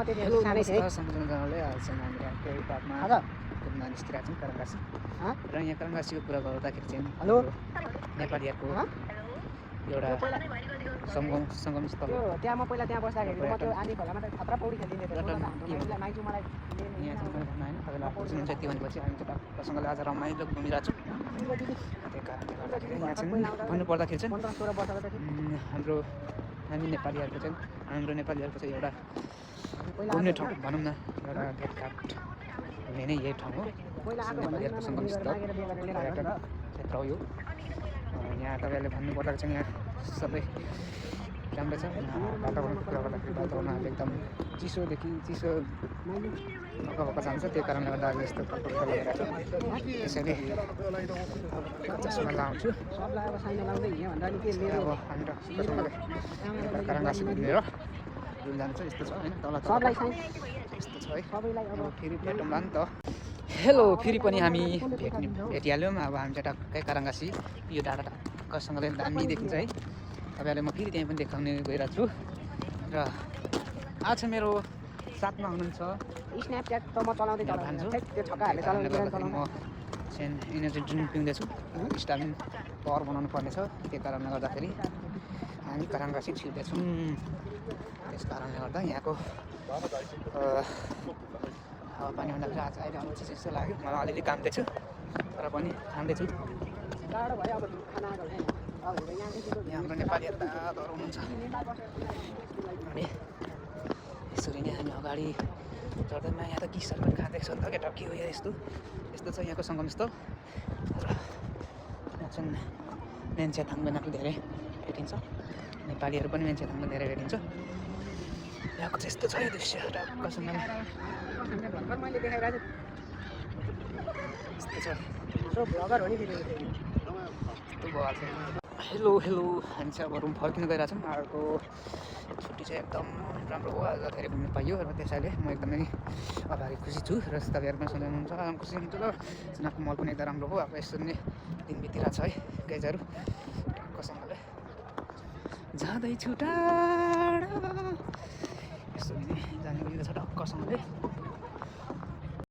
Hello नमस्कार सम्पूर्णजनाले आजसम्म हामी केही पार्कमा घुम्न निस्किरहेका छौँ करङ्गासी र यहाँ करङ्गासीको कुरा गर्दाखेरि चाहिँ हेलो नेपालीहरूको एउटा सङ्गम स्थल हो। त्यहाँ म पहिला त्यहाँ बस्दाखेरि म त्यो आधी खोलामा त खतरा पौडी खेलिदिन्थेँ त्यो मान्छेलाई माइजू मलाई यहाँ चाहिँ मैले भन्न होइन तपाईँलाई बुझ्नुहुन्छ त्यो भनेपछि हामी चाहिँ टक्कसँगले आज रमाइलो घुमिरहेको छौँ। त्यही कारणले गर्दाखेरि यहाँ चाहिँ भन्नुपर्दाखेरि चाहिँ हाम्रो नेपालीहरूको चाहिँ एउटा घुम्ने ठाउँ भनौँ न एउटा भेटघाट हुने नै यही ठाउँ हो। नेपालीहरूको सङ्गम स्थल पर्यटन क्षेत्र हो यो। यहाँ तपाईँहरूले भन्नुपर्दा चाहिँ यहाँ सबै राम्रो छ। वातावरणको कुरा गर्दाखेरि वातावरण एकदम चिसोदेखि चिसो भक्क जान्छ, त्यो कारणले गर्दा अहिले यस्तो प्रकोप भइरहेको छ। त्यसैले चस्मा लाउँछु। अब हाम्रो करङ्गासी घुमेर डुल जान्छ यस्तो छ होइन, तल यस्तो छ है। फेरि भेटौँला नि त। हेलो, फेरि पनि हामी भेटिहाल्यौँ। अब हामी चाहिँ टक्कै करङ्गासी यो डाँडा टक्कसँगले दामी देखिन्छ है। तपाईँहरूले म फेरि त्यहीँ पनि देखाउने गइरहेको छु र आज मेरो साथमा हुनुहुन्छ स्न्यापच्याट त म चलाउँदै भन्छु त्यो छक्काहरूले चलाउँदै म चाहिँ इनर्जी ड्रिङ्क पिउँदैछु। स्टामिन पावर बनाउनु पर्नेछ, त्यो कारणले गर्दाखेरि हामी करङ्गासी छिर्दैछौँ। त्यस कारणले गर्दा यहाँको हावापानी भन्दाखेरि आज अहिले अलिक चिसो लाग्यो। मलाई अलिअलि काम्दैछु तर पनि खाँदैछु। यहाँ हाम्रो नेपालीहरू दादाहरू हुनुहुन्छ अनि यसरी नै हामी अगाडि चढ्दैमा यहाँ त किसहरू पनि खाँदैछ नि त केटा के हो यहाँ। यस्तो छ यहाँको सङ्गम स्थल र यहाँ चाहिँ मेन्चेथाङ बनाएको धेरै भेटिन्छ। नेपालीहरू पनि मेन्चेथाङमा धेरै भेटिन्छ। यहाँको चाहिँ यस्तो छ यो दृश्य टक्कसँग यस्तो छ। हेलो हामी चाहिँ अब रुम फर्किनु गइरहेको छौँ। अर्को छुट्टी चाहिँ एकदम राम्रो हो, आज धेरै घुम्नु पाइयो र त्यसैले म एकदमै आभारी खुसी छु र तपाईँहरू पनि सधैँ हुनुहुन्छ खुसी हुनुहुन्छ र सुनाको मल पनि एकदम राम्रो हो। अब यसरी नै दिन बितिरहेको छ है गाइजहरू। टक्कसँगले जाँदैछु टाढा यसरी नै जाने बित्तिकै छ टक्कसँगले।